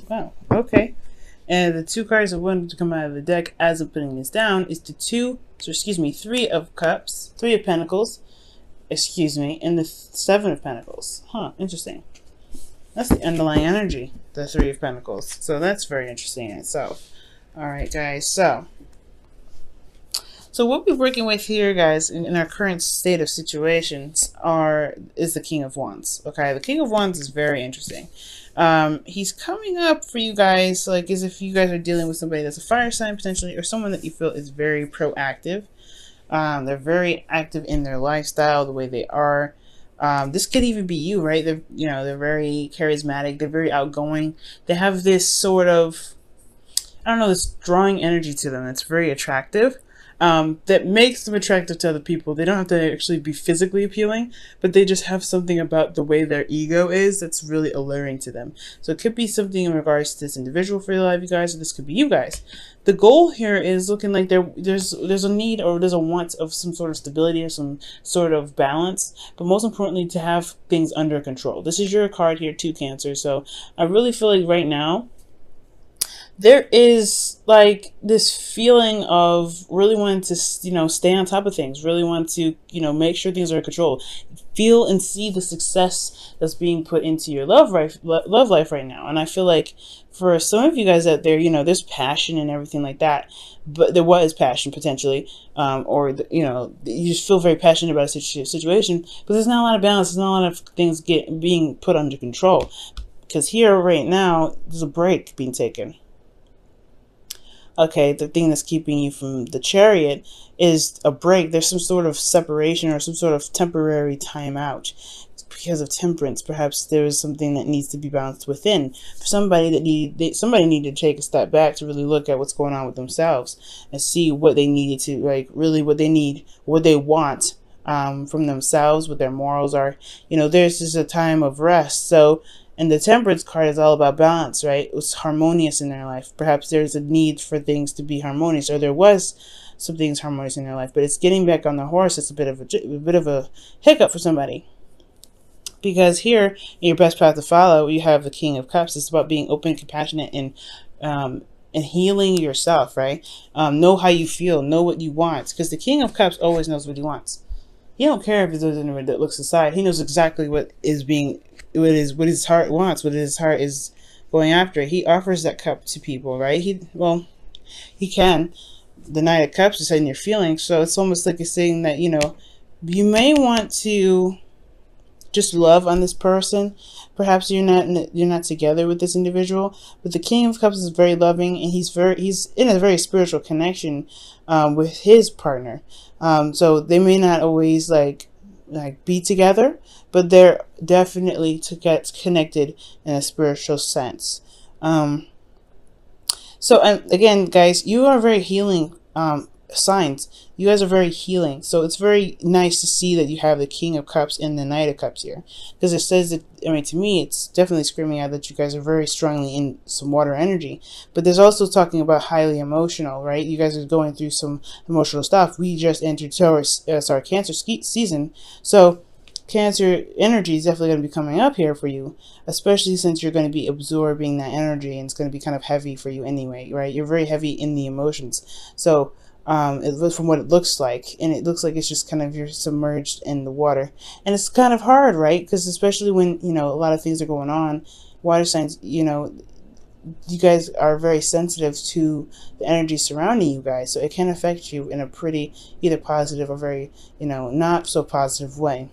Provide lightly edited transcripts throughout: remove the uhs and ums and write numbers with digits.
Wow. Okay. And the two cards that wanted to come out of the deck as I'm putting this down is the Three of Cups, Three of Pentacles, and the Seven of Pentacles. Huh, interesting. That's the underlying energy, the Three of Pentacles. So that's very interesting in itself. Alright, guys, so what we're working with here, guys, in our current state of situations is the King of Wands. Okay, the King of Wands is very interesting. He's coming up for you guys, like as if you guys are dealing with somebody that's a fire sign potentially, or someone that you feel is very proactive. They're very active in their lifestyle, the way they are. This could even be you, right? They're very charismatic. They're very outgoing. They have this sort of, I don't know, this drawing energy to them that's very attractive. That makes them attractive to other people. They don't have to actually be physically appealing, but they just have something about the way their ego is that's really alluring to them. So it could be something in regards to this individual for your life, you guys, or this could be you guys. The goal here is looking like there's a need or there's a want of some sort of stability or some sort of balance, but most importantly to have things under control. This is your card here, 2 Cancer. So I really feel like right now there is like this feeling of really wanting to, stay on top of things, really want to, make sure things are in control. Feel and see the success that's being put into your love life right now. And I feel like for some of you guys out there, there's passion and everything like that. But there was passion potentially, you just feel very passionate about a situation, but there's not a lot of balance. There's not a lot of things being put under control. Because here right now, there's a break being taken. Okay, the thing that's keeping you from the Chariot is a break. There's some sort of separation or some sort of temporary time out. It's because of Temperance. Perhaps there is something that needs to be balanced within. For somebody somebody needed to take a step back to really look at what's going on with themselves and see what they needed to, really what they need, what they want from themselves, what their morals are. There's just a time of rest. So, and the Temperance card is all about balance, right? It's harmonious in their life. Perhaps there's a need for things to be harmonious, or there was some things harmonious in their life, but it's getting back on the horse. It's a bit of a hiccup for somebody. Because here, in your best path to follow, you have the King of Cups. It's about being open, compassionate, and healing yourself, right? Know how you feel, know what you want, because the King of Cups always knows what he wants. He don't care if there's anyone that looks aside. He knows exactly what his heart wants, what his heart is going after. He offers that cup to people, right? He can. The Knight of Cups is in your feelings, so it's almost like it's saying that, you may want to just love on this person. Perhaps you're not together with this individual, but the King of Cups is very loving, and he's in a very spiritual connection with his partner. So they may not always like be together, but they're definitely to get connected in a spiritual sense. So again, guys, you are very healing signs. You guys are very healing. So it's very nice to see that you have the King of Cups and the Knight of Cups here. Because it says that, to me, it's definitely screaming out that you guys are very strongly in some water energy. But there's also talking about highly emotional, right? You guys are going through some emotional stuff. We just entered Cancer season. So Cancer energy is definitely going to be coming up here for you, especially since you're going to be absorbing that energy, and it's going to be kind of heavy for you anyway, right? You're very heavy in the emotions. So from what it looks like, and it looks like it's just kind of you're submerged in the water, and it's kind of hard, right? Because especially when a lot of things are going on, water signs, you guys are very sensitive to the energy surrounding you guys, so it can affect you in a pretty either positive or very not so positive way.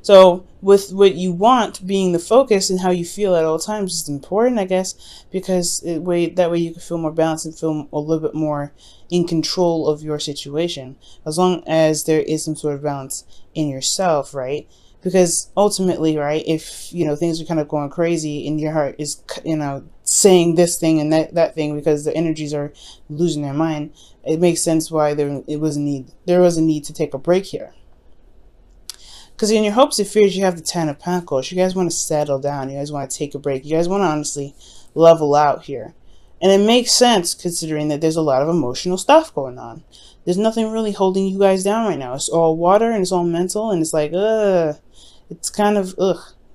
So with what you want being the focus and how you feel at all times is important, I guess, because that way you can feel more balanced and feel a little bit more in control of your situation, as long as there is some sort of balance in yourself, right? Because ultimately, right, if things are kind of going crazy and your heart is saying this thing and that thing because the energies are losing their mind, it makes sense why there was a need to take a break here. Because in your hopes and fears, you have the Ten of Pentacles. You guys want to settle down. You guys want to take a break. You guys want to honestly level out here. And it makes sense considering that there's a lot of emotional stuff going on. There's nothing really holding you guys down right now. It's all water and it's all mental, and it's like, it's kind of,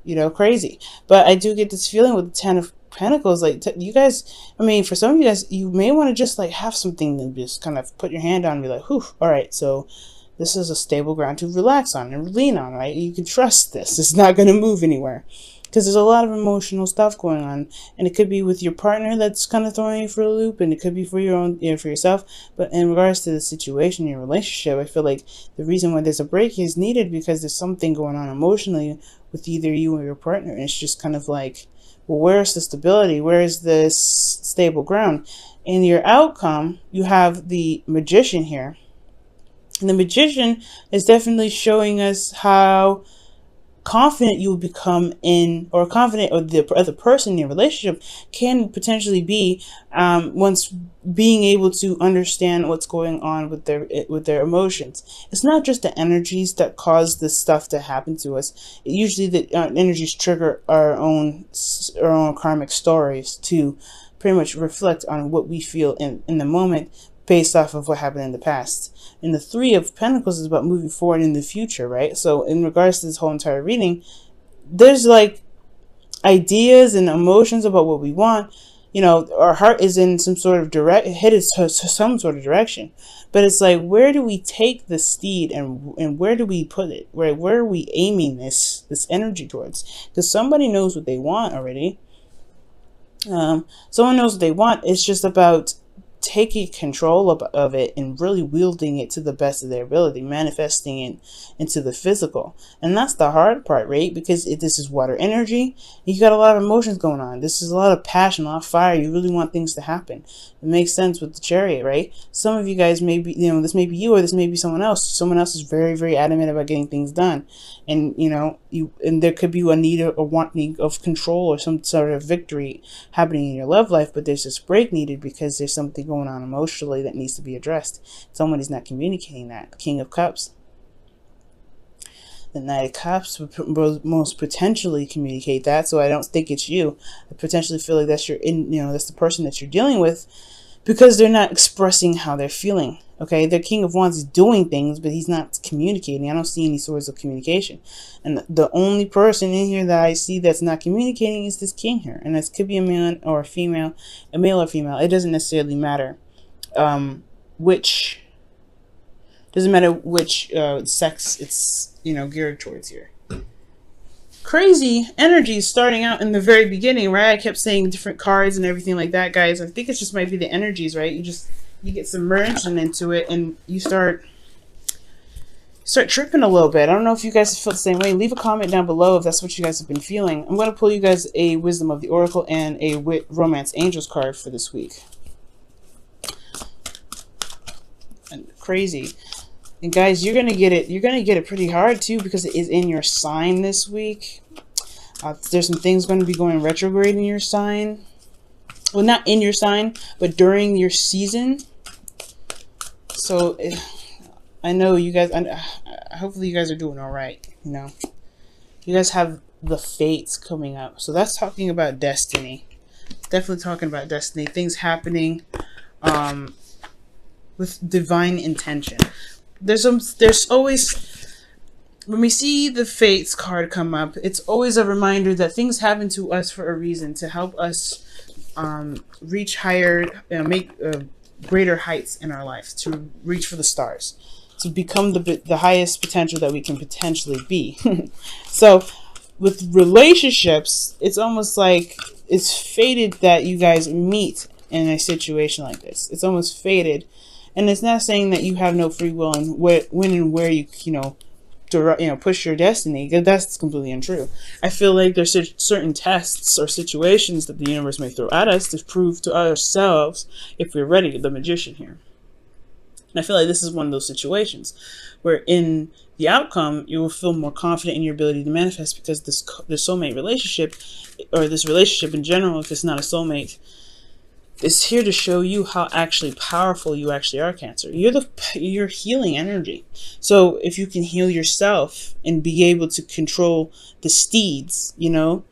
you know, crazy. But I do get this feeling with the Ten of Pentacles, like you guys, I mean, for some of you guys, you may want to just like have something to just kind of put your hand on and be like, whew, all right, so this is a stable ground to relax on and lean on, right? You can trust this. It's not going to move anywhere. Because there's a lot of emotional stuff going on, and it could be with your partner that's kind of throwing you for a loop, and it could be for your own, you know, for yourself. But in regards to the situation, your relationship, I feel like the reason why there's a break is needed because there's something going on emotionally with either you or your partner, and it's just kind of like, well, where's the stability? Where is this stable ground? In your outcome, you have the Magician here, and the Magician is definitely showing us how confident you will become in, or confident, or the other person in your relationship can potentially be once being able to understand what's going on with their emotions. It's not just the energies that cause this stuff to happen to us. Usually the energies trigger our own karmic stories to pretty much reflect on what we feel in the moment, based off of what happened in the past. And the Three of Pentacles is about moving forward in the future, right? So in regards to this whole entire reading, there's like ideas and emotions about what we want. You know, our heart is in some sort of headed to some sort of direction. But it's like, where do we take the steed, and where do we put it? Where are we aiming this energy towards? Because somebody knows what they want already. Someone knows what they want. It's just about taking control of it and really wielding it to the best of their ability, manifesting it into the physical. And that's the hard part, right? Because this is water energy. You got a lot of emotions going on. This is a lot of passion, a lot of fire. You really want things to happen. It makes sense with the Chariot, right? Some of you guys may be, you know, this may be you or this may be someone else. Someone else is very, very adamant about getting things done. And, you know, and there could be a need or wanting of control or some sort of victory happening in your love life, but there's this break needed because there's something going on emotionally that needs to be addressed. Somebody's not communicating that. King of Cups. The Knight of Cups would most potentially communicate that, so I don't think it's you. I potentially feel like that's that's the person that you're dealing with, because they're not expressing how they're feeling. Okay, the King of Wands is doing things, but he's not communicating. I don't see any source of communication. And the only person in here that I see that's not communicating is this King here. And this could be a man or a female, a male or female. It doesn't necessarily matter which sex it's, you know, geared towards here. Crazy energy starting out in the very beginning, right? I kept saying different cards and everything like that, guys. I think it just might be the energies, right? You get submerged into it, and you start tripping a little bit. I don't know if you guys feel the same way. Leave a comment down below if that's what you guys have been feeling. I'm going to pull you guys a Wisdom of the Oracle and a Romance Angels card for this week. And crazy. And guys, you're gonna get it. You're gonna get it pretty hard too, because it is in your sign this week. There's some things going to be going retrograde in your sign. Well, not in your sign, but during your season. So I know you guys. Hopefully, you guys are doing all right. You know, you guys have the fates coming up, so that's talking about destiny. Definitely talking about destiny. Things happening with divine intention. There's always, when we see the Fates card come up, it's always a reminder that things happen to us for a reason, to help us reach higher, make greater heights in our life, to reach for the stars, to become the highest potential that we can potentially be. So with relationships, it's almost like it's fated that you guys meet in a situation like this. It's almost fated. And it's not saying that you have no free will and when and where you push your destiny. That's completely untrue. I feel like there's certain tests or situations that the universe may throw at us to prove to ourselves if we're ready. The Magician here. And I feel like this is one of those situations where in the outcome, you will feel more confident in your ability to manifest, because this soulmate relationship, or this relationship in general, if it's not a soulmate, it's here to show you how actually powerful you actually are, Cancer. You're healing energy. So if you can heal yourself and be able to control the steeds, you know,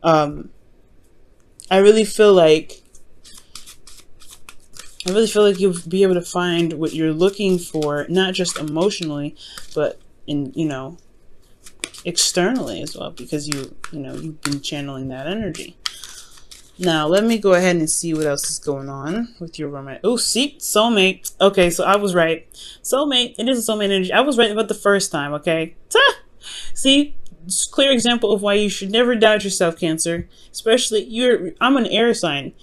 I really feel like you'll be able to find what you're looking for, not just emotionally, but in, you know, externally as well, because you've been channeling that energy. Now, let me go ahead and see what else is going on with your romantic. Oh, see, soulmate. Okay, so I was right. Soulmate, it is a soulmate energy. I was right about the first time, okay? See, it's a clear example of why you should never doubt yourself, Cancer. Especially, I'm an air sign.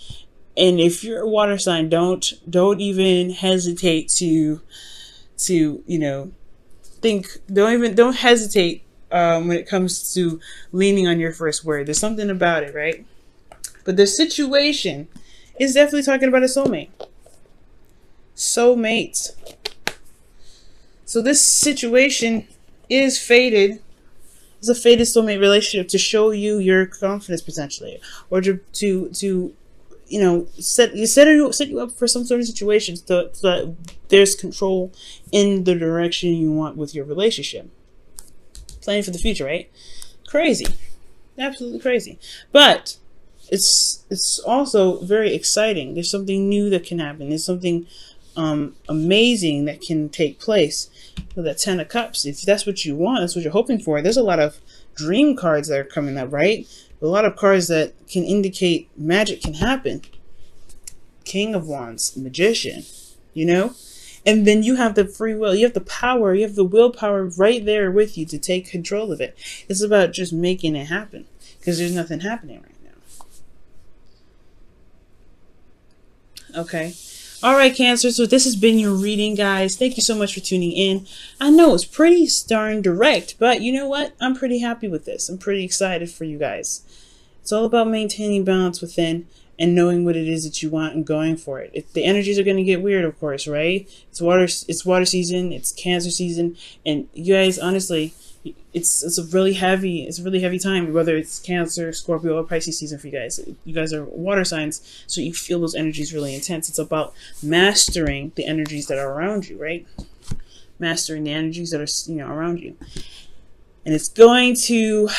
And if you're a water sign, don't even hesitate to don't hesitate when it comes to leaning on your first word. There's something about it, right? But the situation is definitely talking about a soulmate. Soulmates. So this situation is fated. It's a fated soulmate relationship to show you your confidence potentially, or to set you up for some sort of situation so that there's control in the direction you want with your relationship. Planning for the future, right? Crazy, absolutely crazy. But it's also very exciting. There's something new that can happen. There's something amazing that can take place with that 10 of Cups. If that's what you want, that's what you're hoping for. There's a lot of dream cards that are coming up, right? A lot of cards that can indicate magic can happen. King of Wands, Magician, And then you have the free will. You have the power. You have the willpower right there with you to take control of it. It's about just making it happen, because there's nothing happening right now. Okay. All right, Cancer. So this has been your reading, guys. Thank you so much for tuning in. I know it's pretty darn direct, but you know what? I'm pretty happy with this. I'm pretty excited for you guys. It's all about maintaining balance within and knowing what it is that you want and going for it. The energies are going to get weird, of course, right? It's water season. It's Cancer season, and you guys, honestly, it's a really heavy time, whether it's Cancer, Scorpio, or Pisces season for you guys. You guys are water signs, so you feel those energies really intense. It's about mastering the energies that are around you, right? Mastering the energies that are around you, and it's going to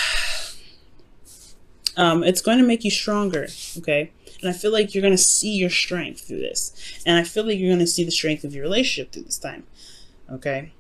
make you stronger, okay? And I feel like you're going to see your strength through this, and I feel like you're going to see the strength of your relationship through this time, okay?